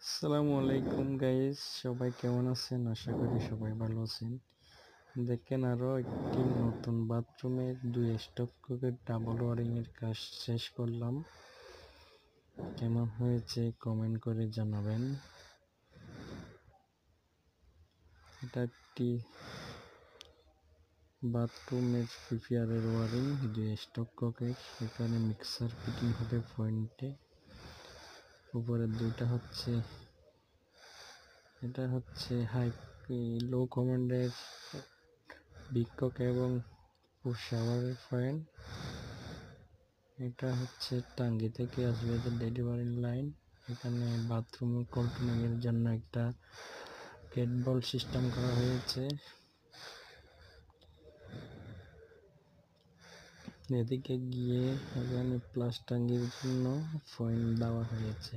আসসালামু আলাইকুম গাইস, সবাই কেমন আছেন? আশা করি সবাই ভালো আছেন। দেখেন, আরো একটি নতুন বাথরুমের দুই স্টক কোকের ডাবল ওয়ারিং এর কাজ শেষ করলাম। কেমন হয়েছে কমেন্ট করে জানাবেন। এটা একটি বাথরুমের পিপিআরের ওয়ারিং, দুই স্টক কোকের। এখানে মিক্সার ফিটিং হবে পয়েন্টে। উপরে দুইটা হচ্ছে, এটা হচ্ছে লো কমান্ডের বিক্ষক এবং শাওয়ারের পয়েন্ট। এটা হচ্ছে টাঙ্গি থেকে আসবে ডেলিভারি লাইন। এখানে বাথরুম কন্ট্রোলিং এর জন্য একটা কেটবল সিস্টেম করা হয়েছে। এদিকে গিয়ে এখানে প্লাস টাঙ্গির জন্য পয়েন্ট দেওয়া হয়েছে।